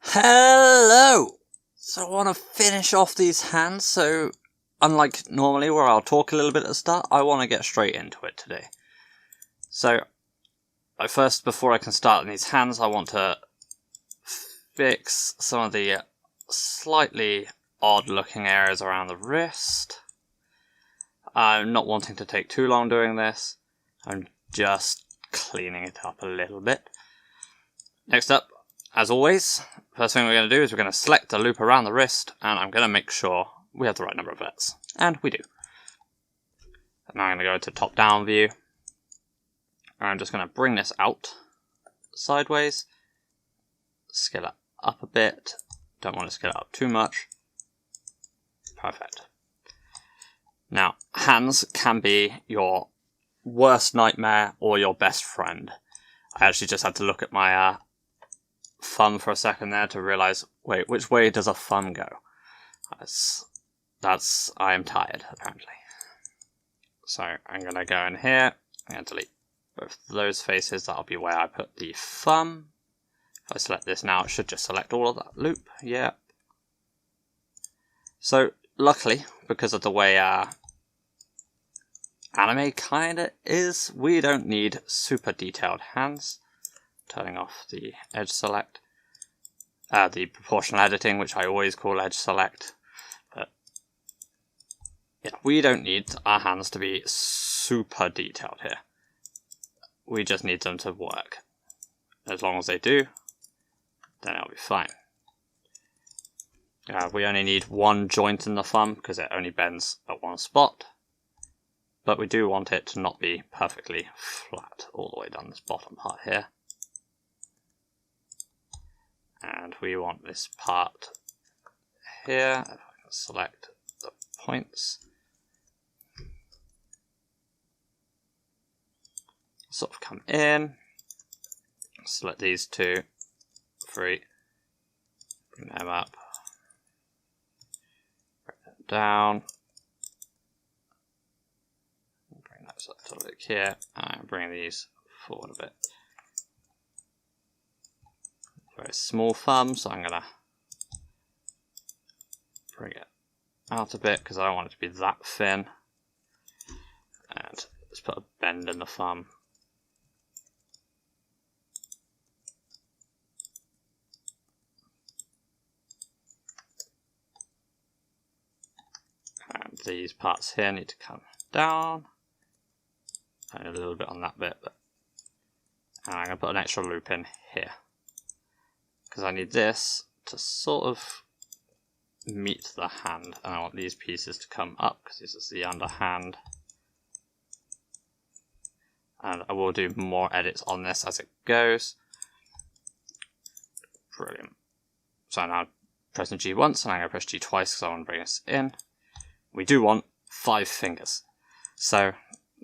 Hello! So I want to finish off these hands, so unlike normally where I'll talk a little bit at the start, I want to get straight into it today. So, first, before I can start on these hands, I want to fix some of the slightly odd looking areas around the wrist. I'm not wanting to take too long doing this, I'm just cleaning it up a little bit. Next up, as always, first thing we're going to do is we're going to select the loop around the wrist, and I'm going to make sure we have the right number of verts. And we do. And now I'm going to go to top-down view. And I'm just going to bring this out sideways. Scale it up a bit. Don't want to scale it up too much. Perfect. Now, hands can be your worst nightmare or your best friend. I actually just had to look at my thumb for a second there to realise, wait, which way does a thumb go? I am tired, apparently. So I'm going to go in here, I'm going to delete both of those faces, that'll be where I put the thumb. If I select this now, it should just select all of that loop, yeah. So, luckily, because of the way anime kinda is, we don't need super detailed hands. Turning off the edge select, the proportional editing, which I always call edge select. But yeah, we don't need our hands to be super detailed here. We just need them to work. As long as they do, then it'll be fine. We only need one joint in the thumb because it only bends at one spot. But we do want it to not be perfectly flat all the way down this bottom part here. And we want this part here, if I can select the points. Sort of come in, select these 2, 3, bring them up, bring them down, bring those up to look here, and bring these forward a bit. Very small thumb, so I'm going to bring it out a bit because I don't want it to be that thin. And let's put a bend in the thumb. And these parts here need to come down. And a little bit on that bit. And I'm going to put an extra loop in here. Because I need this to sort of meet the hand, and I want these pieces to come up because this is the underhand. And I will do more edits on this as it goes. Brilliant. So now pressing G once, and I'm going to press G twice because I want to bring this in. We do want 5 fingers. So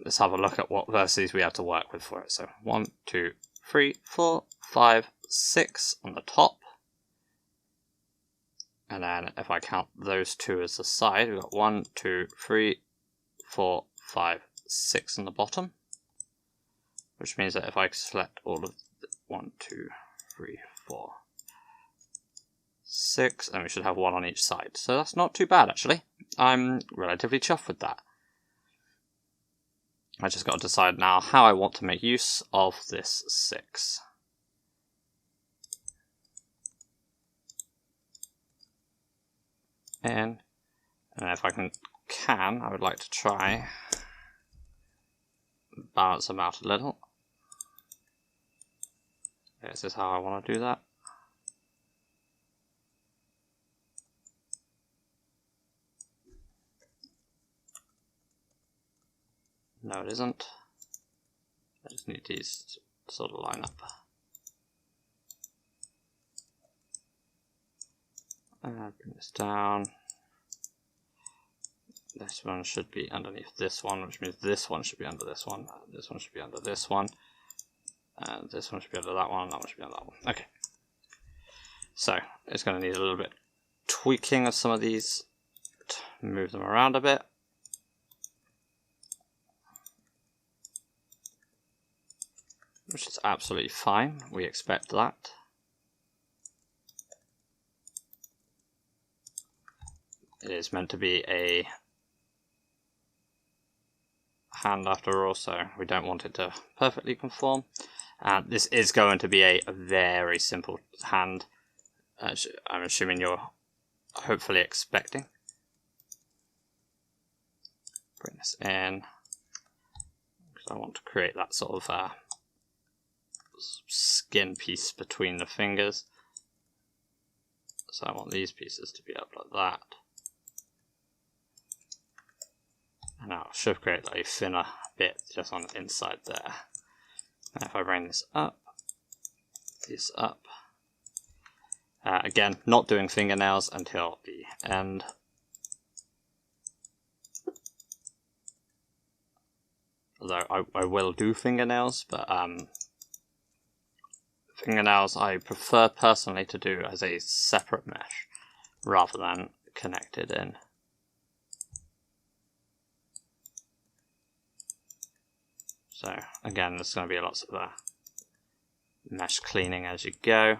let's have a look at what verses we have to work with for it. So 1, 2, 3, 4, 5, 6 on the top, and then if I count those 2 as the side, we've got 1, 2, 3, 4, 5, 6 on the bottom, which means that if I select all of the 1, 2, 3, 4, 6, and we should have 1 on each side. So that's not too bad actually. I'm relatively chuffed with that. I just got to decide now how I want to make use of this 6. In, and if I can, I would like to try balance them out a little. This is how I want to do that. No, it isn't. I just need these to sort of line up. Bring this down. This one should be underneath this one, which means this one should be under this one. This one should be under this one. And this one should be under that one. That one should be under that one. Okay. So, it's going to need a little bit tweaking of some of these to move them around a bit. Which is absolutely fine. We expect that. it is meant to be a hand after all, so we don't want it to perfectly conform. This is going to be a very simple hand, I'm assuming you're hopefully expecting. Bring this in, because I want to create that sort of skin piece between the fingers. So I want these pieces to be up like that. And now I should create a thinner bit just on the inside there. And if I bring this up, again, not doing fingernails until the end. Although I will do fingernails, but fingernails I prefer personally to do as a separate mesh rather than connected in. So again, there's going to be lots of mesh cleaning as you go.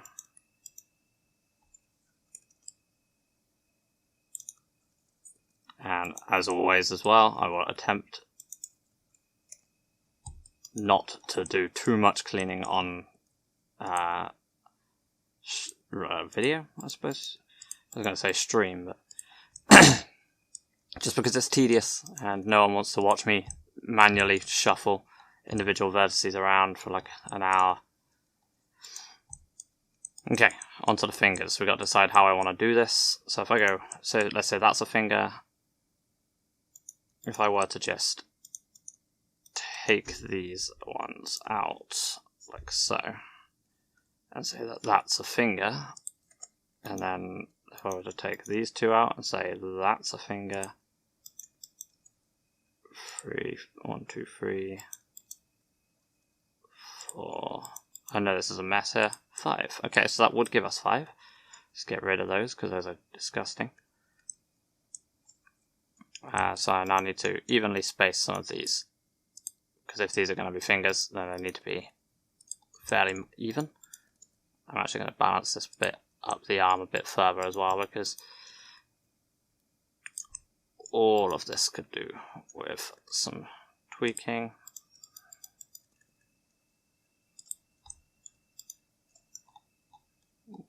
And as always as well, I will attempt not to do too much cleaning on video, I suppose. I was going to say stream, but just because it's tedious and no one wants to watch me manually shuffle individual vertices around for like an hour. Okay, onto the fingers. We've got to decide how I want to do this. So if I go, so let's say that's a finger. If I were to just take these ones out like so, and say that that's a finger, and then if I were to take these two out and say that's a finger, 1, 2, 3, 4. I know this is a mess here. 5. Okay, so that would give us 5. Let's get rid of those because those are disgusting. So I now need to evenly space some of these, because if these are going to be fingers, then they need to be fairly even. I'm actually going to balance this bit up the arm a bit further as well, because all of this could do with some tweaking.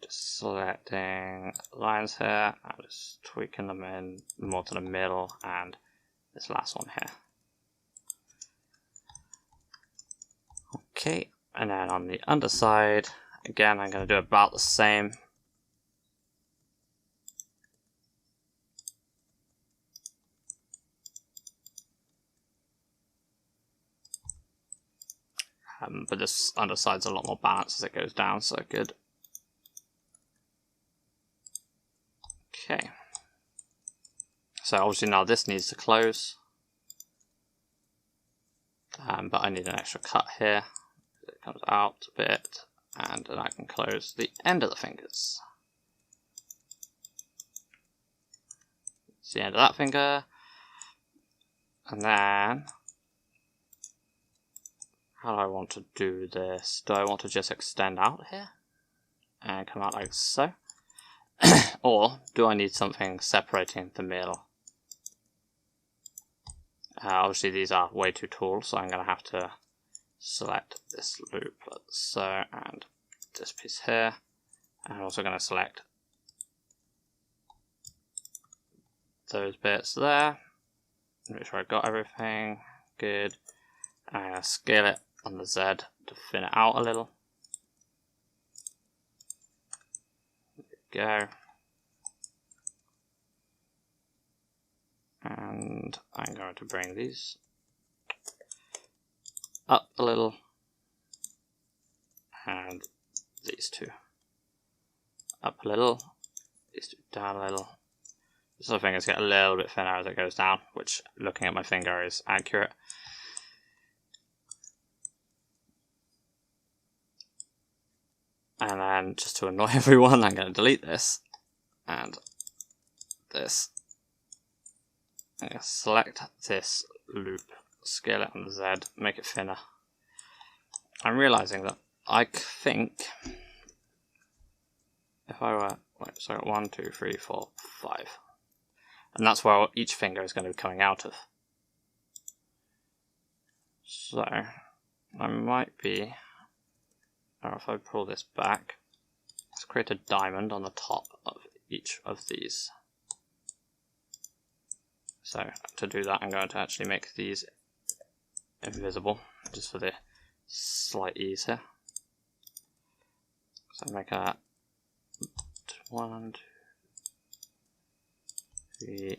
Just selecting lines here and just tweaking them in more to the middle, and this last one here. Okay, and then on the underside, again, I'm going to do about the same. But this underside's a lot more balanced as it goes down, so good. Okay, so obviously now this needs to close, but I need an extra cut here. It comes out a bit, and then I can close the end of the fingers. It's the end of that finger, and then how do I want to do this? Do I want to just extend out here and come out like so? Or do I need something separating the middle? Obviously these are way too tall, so I'm going to have to select this loop like so, and this piece here. I'm also going to select those bits there. Make sure I've got everything good. I'm going to scale it on the Z to thin it out a little. There we go. And I'm going to bring these up a little, and these two up a little, these two down a little. This other fingers get a little bit thinner as it goes down, which, looking at my finger, is accurate. And then, just to annoy everyone, I'm going to delete this and this. I'm going to select this loop, scale it on the Z, make it thinner. I'm realizing that I think if I were, wait, so 1, 2, 3, 4, 5. And that's where each finger is going to be coming out of. So, I might be, or if I pull this back, let's create a diamond on the top of each of these. So, to do that, I'm going to actually make these invisible, just for the slight ease here. So, make a 1, 2, 3.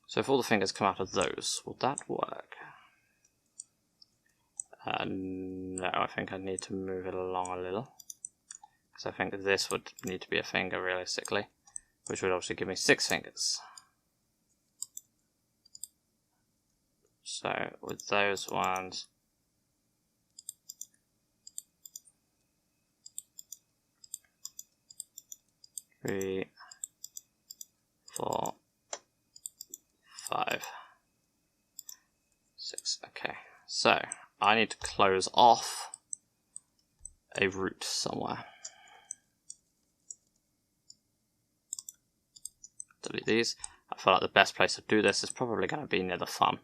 So if all the fingers come out of those, will that work? No, I think I need to move it along a little. Because I think this would need to be a finger realistically, which would obviously give me 6 fingers. So with those ones, three, 4, 5, 6. Okay, so I need to close off a root somewhere. Delete these. I feel like the best place to do this is probably going to be near the thumb.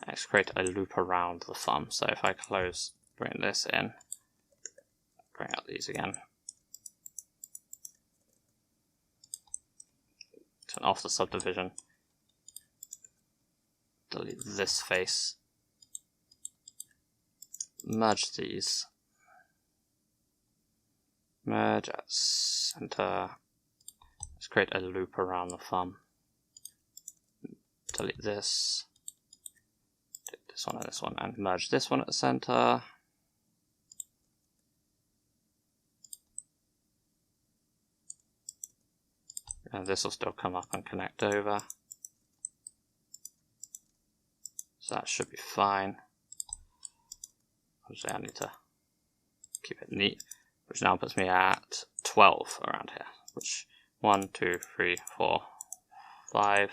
Let's create a loop around the thumb. So if I close, bring this in, bring out these again. Turn off the subdivision. Delete this face. Merge these. Merge at center. Let's create a loop around the thumb. Delete this. Delete this one, and merge this one at the center. And this will still come up and connect over. So that should be fine. Obviously I need to keep it neat, which now puts me at 12 around here, which 1, 2, 3, 4, 5,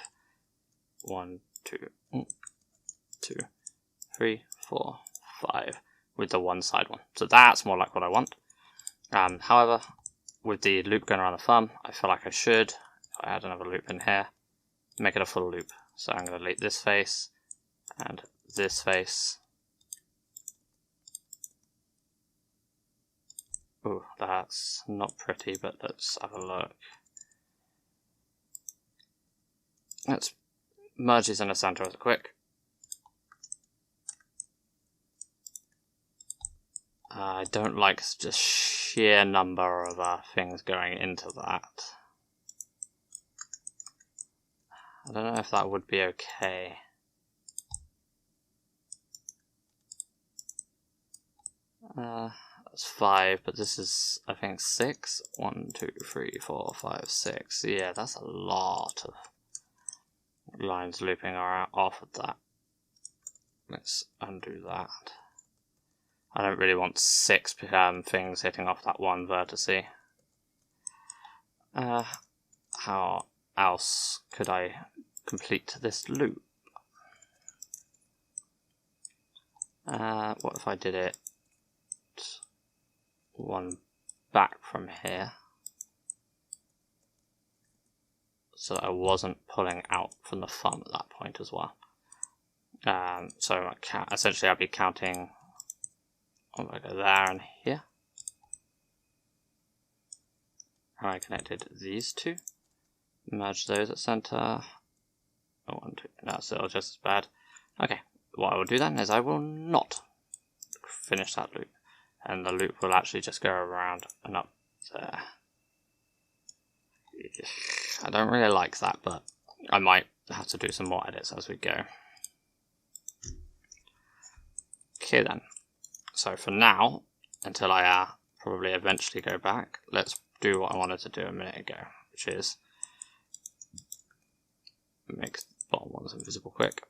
1, 2, 2, 3, 4, 5 with the one side one. So that's more like what I want. However, with the loop going around the thumb, I feel like I should, if I add another loop in here, make it a full loop. So I'm going to delete this face and this face. Ooh, that's not pretty, but let's have a look. Let's merge these in the center real quick. I don't like just sheer number of things going into that. I don't know if that would be okay. That's 5, but this is, I think, 6. 1, 2, 3, 4, 5, 6. Yeah, that's a lot of lines looping off of that. Let's undo that. I don't really want 6 things hitting off that one vertice. How else could I complete this loop? What if I did it one back from here, so that I wasn't pulling out from the thumb at that point as well. So essentially I'll be counting, I'm going to go there and here. I connected these two, merge those at center. Oh, 1, 2, no, still just as bad. Okay, what I will do then is I will not finish that loop, and the loop will actually just go around and up there. I don't really like that, but I might have to do some more edits as we go. Okay then, so for now, until I probably eventually go back, let's do what I wanted to do a minute ago, which is make the bottom ones invisible quick,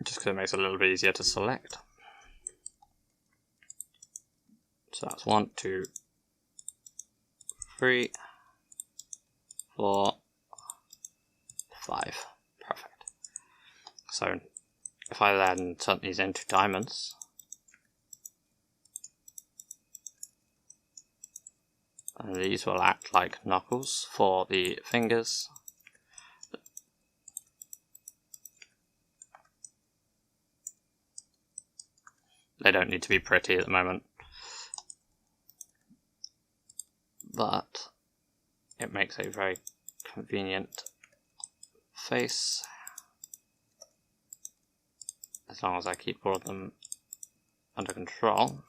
just because it makes it a little bit easier to select. So that's 1, 2, 3, 4, 5. Perfect. So if I then turn these into diamonds, And these will act like knuckles for the fingers. They don't need to be pretty at the moment, but it makes a very convenient face, as long as I keep all of them under control.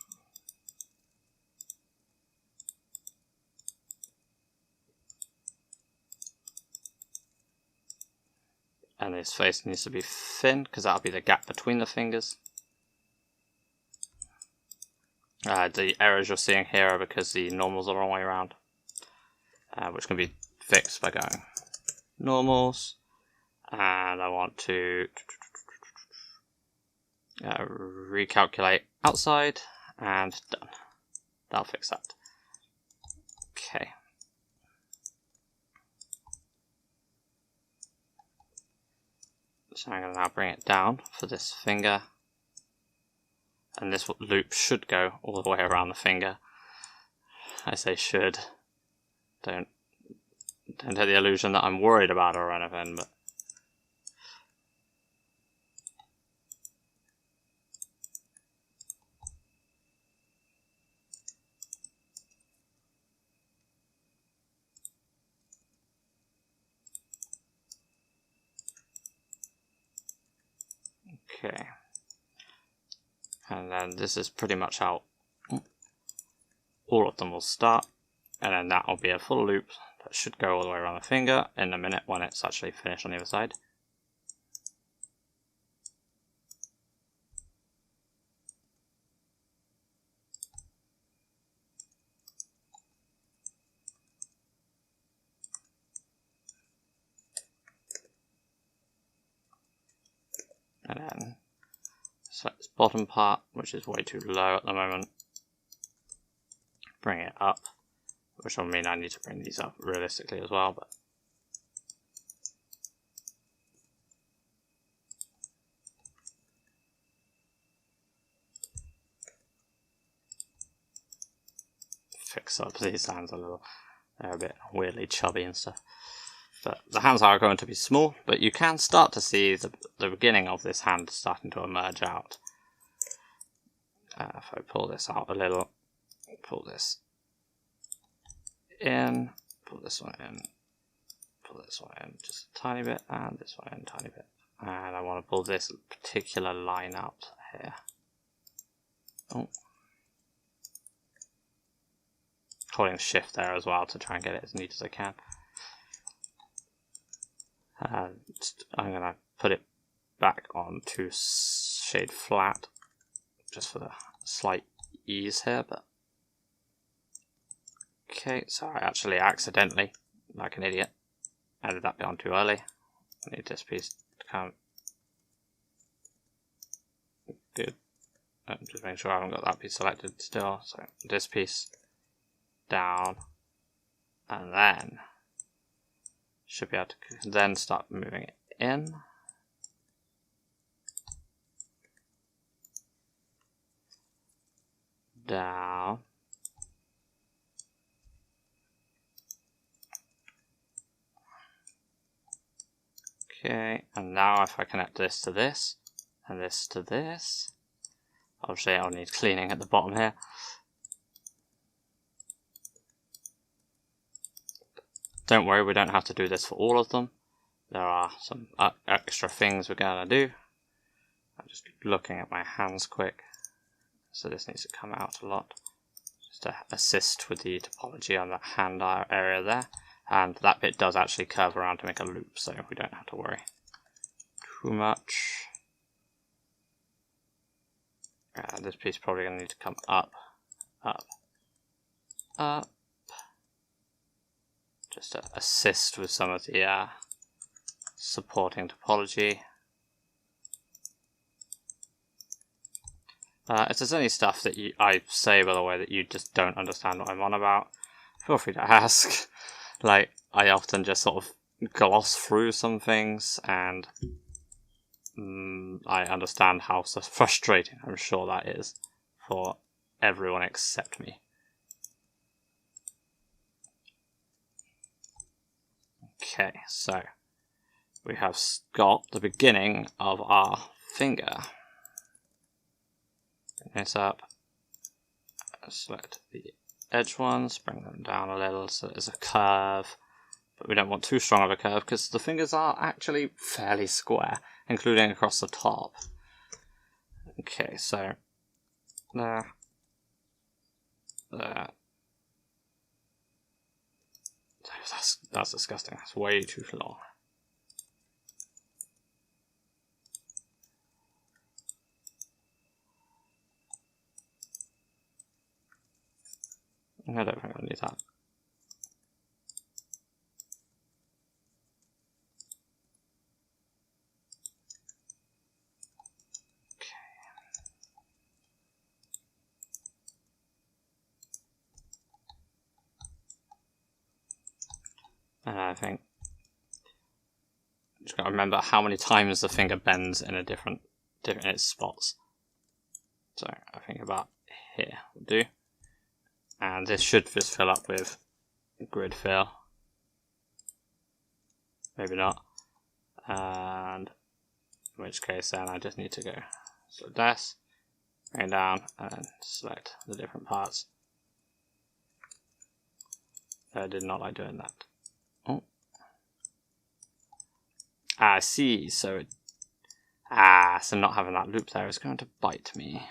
And this face needs to be thin, because that'll be the gap between the fingers. The errors you're seeing here are because the normals are the wrong way around, which can be fixed by going normals, and I want to recalculate outside, and done. That'll fix that. Okay. So I'm going to now bring it down for this finger, and this loop should go all the way around the finger. I say should. Don't have the illusion that I'm worried about it or anything, but okay. And then this is pretty much how all of them will start, and then that will be a full loop that should go all the way around the finger in a minute when it's actually finished on the other side. And then select this bottom part, which is way too low at the moment, bring it up, which will mean I need to bring these up realistically as well, but fix up these hands a little. They're a bit weirdly chubby and stuff. But the hands are going to be small, but you can start to see the beginning of this hand starting to emerge out. If I pull this out a little, pull this in, pull this one in, pull this one in just a tiny bit, and this one in a tiny bit. And I want to pull this particular line out here. Oh. Holding shift there as well to try and get it as neat as I can. I'm going to put it back on to shade flat, just for the slight ease here, but okay, so I actually accidentally, like an idiot, added that bit on too early. I need this piece to come good. Just make sure I haven't got that piece selected still, so this piece down, and then should be able to then start moving it in. Down. Okay, and now if I connect this to this, and this to this, obviously I'll need cleaning at the bottom here. Don't worry, we don't have to do this for all of them. There are some extra things we're going to do. I'm just looking at my hands quick. So this needs to come out a lot, just to assist with the topology on that hand area there. And that bit does actually curve around to make a loop, so we don't have to worry too much. This piece is probably going to need to come up, up, up, just to assist with some of the supporting topology. If there's any stuff that I say, by the way, that you just don't understand what I'm on about, feel free to ask. Like, I often just sort of gloss through some things, and I understand how frustrating I'm sure that is for everyone except me. Okay, so we have got the beginning of our finger. Bring this up, select the edge ones, bring them down a little so there's a curve, but we don't want too strong of a curve because the fingers are actually fairly square, including across the top. Okay, so there, there. That's disgusting, that's way too long. I don't think I need that. And I think just got to remember how many times the finger bends in a different its spots. So I think about here will do. And this should just fill up with grid fill. Maybe not. And in which case then I just need to go so this, bring it down and select the different parts. I did not like doing that. Oh. I see, so so not having that loop there is going to bite me.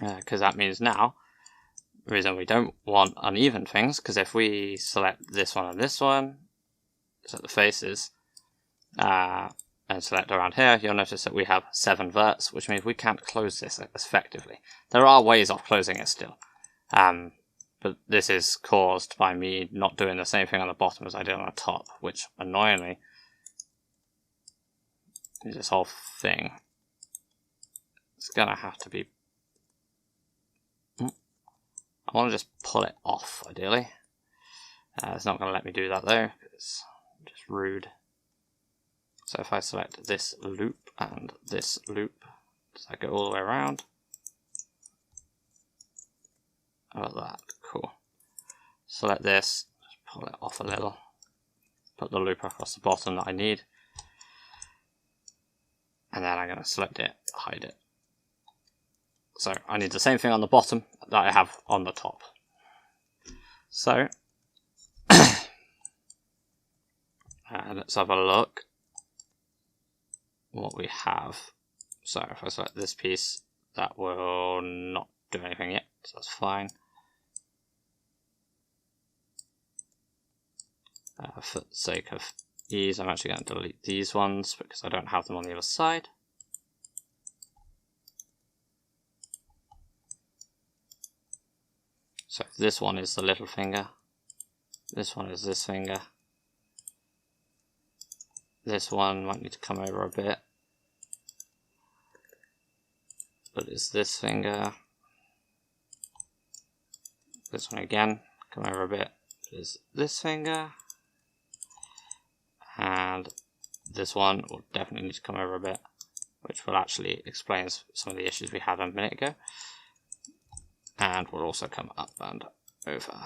Because that means now, the reason we don't want uneven things, because if we select this one and this one, set the faces, and select around here, you'll notice that we have 7 verts, which means we can't close this effectively. There are ways of closing it still, but this is caused by me not doing the same thing on the bottom as I did on the top, which annoyingly is this whole thing. It's gonna have to be. I want to just pull it off, ideally. It's not going to let me do that though, it's just rude. So if I select this loop and this loop, does that go all the way around? How about that? Cool. Select this, just pull it off a little. Put the loop across the bottom that I need. And then I'm going to select it, hide it. So I need the same thing on the bottom that I have on the top. So let's have a look what we have. So if I select this piece, that will not do anything yet, so that's fine. For the sake of ease, I'm actually going to delete these ones because I don't have them on the other side. So this one is the little finger, this one is this finger, this one might need to come over a bit, but it's this finger, this one again, come over a bit, is this finger, and this one will definitely need to come over a bit, which will actually explain some of the issues we had a minute ago. And will also come up and over.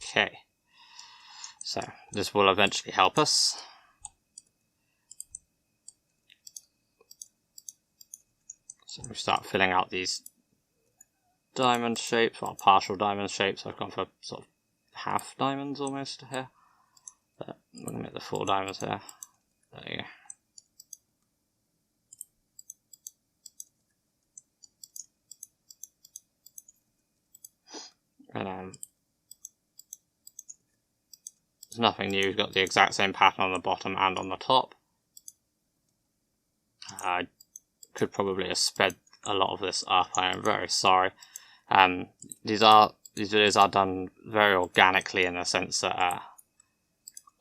Okay, so this will eventually help us. So we start filling out these diamond shapes, or partial diamond shapes. I've gone for sort of half diamonds almost here. But I'm going to make the full diamonds here. There you go. And there's nothing new, we've got the exact same pattern on the bottom and on the top. I could probably have sped a lot of this up, I am very sorry. These videos are done very organically in the sense that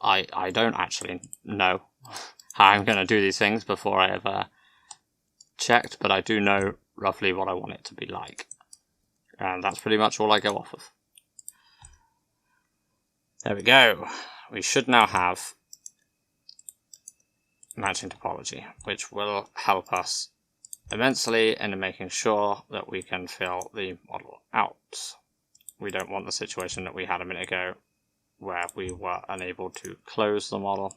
I don't actually know how I'm going to do these things before I ever checked, but I do know roughly what I want it to be like. And that's pretty much all I go off of. There we go. We should now have matching topology, which will help us immensely in making sure that we can fill the model out. We don't want the situation that we had a minute ago where we were unable to close the model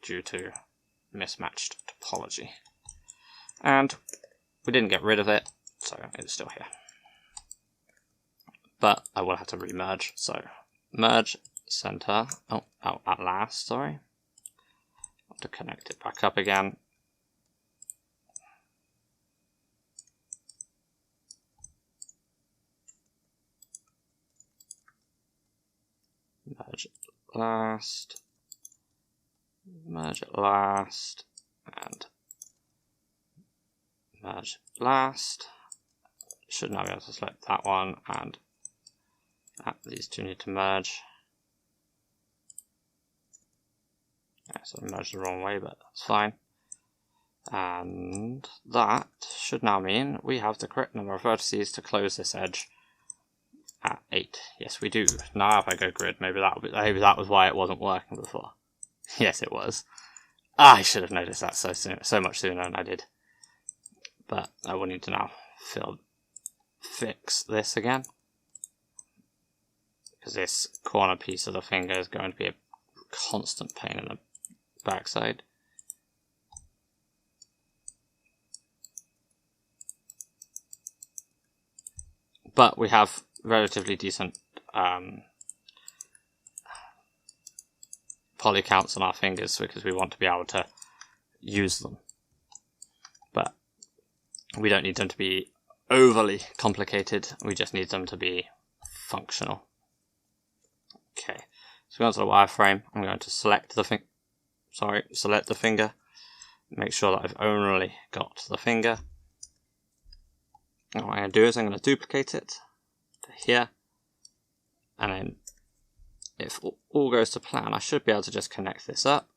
due to mismatched topology. And we didn't get rid of it, so it's still here. But I will have to remerge, so merge center, at last, sorry. I'll have to connect it back up again. Merge it last, merge it last, and merge last. Should now be able to select that one and that. These two need to merge. Yeah, so I merged the wrong way, but that's fine. And that should now mean we have the correct number of vertices to close this edge at 8. Yes, we do. Now if I go grid, maybe that was why it wasn't working before. Yes, it was. I should have noticed that so much sooner than I did. But I will need to now fix this again, because this corner piece of the finger is going to be a constant pain in the backside. But we have relatively decent poly counts on our fingers because we want to be able to use them. But we don't need them to be overly complicated, we just need them to be functional. Okay, so we go to the wireframe. I'm going to select the finger, make sure that I've only got the finger. And what I'm going to do is I'm going to duplicate it to here, and then if all goes to plan, I should be able to just connect this up,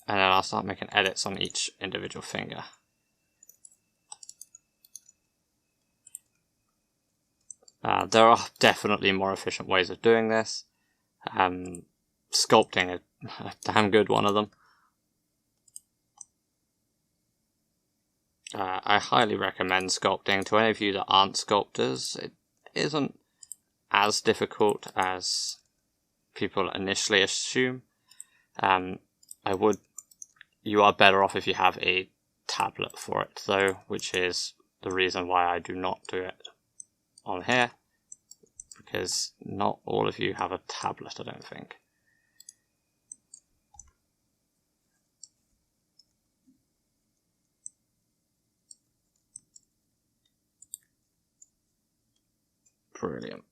and then I'll start making edits on each individual finger. There are definitely more efficient ways of doing this. Sculpting is a damn good one of them. I highly recommend sculpting to any of you that aren't sculptors. It isn't as difficult as people initially assume. You are better off if you have a tablet for it though, which is the reason why I do not do it on here, because not all of you have a tablet, I don't think. Brilliant.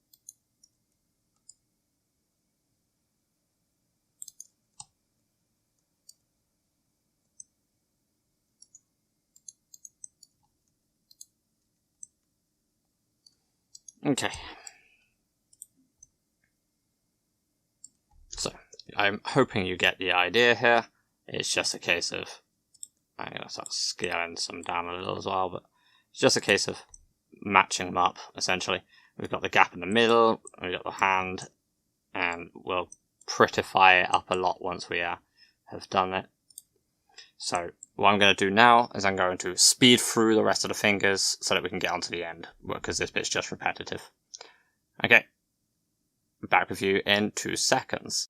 Okay. So, I'm hoping you get the idea here. It's just a case of, I'm going to start scaling some down a little as well, but it's just a case of matching them up, essentially. We've got the gap in the middle, we've got the hand, and we'll prettify it up a lot once we have done it. So what I'm going to do now is I'm going to speed through the rest of the fingers so that we can get onto the end, because this bit's just repetitive. Okay, back with you in 2 seconds.